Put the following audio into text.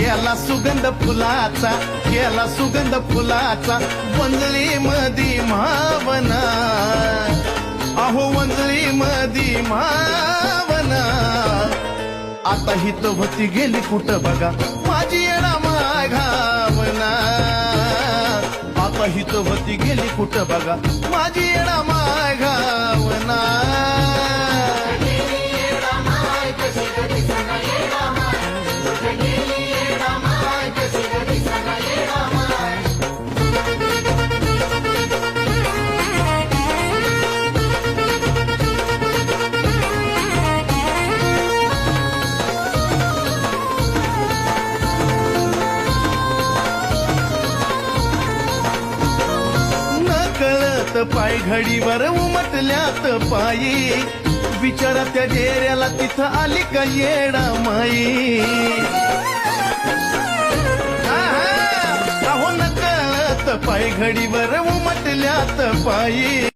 गेला सुगंध फुलाचा, गेला सुगंध फुलाचा, वंजळी मधी मावना, अहो वंजळी मधी मावना. आता हित होती गेली कुठं बघा माझी येणा माघावना. आता हित होती गेली कुठं बघा माझी येणा माघावना. कळत पाय घडीवर उमटल्यात पायी, बिचारा त्या डेऱ्याला तिथं आली का येडा माई. अहो न कळत पाय घडीवर उमटल्यात पायी.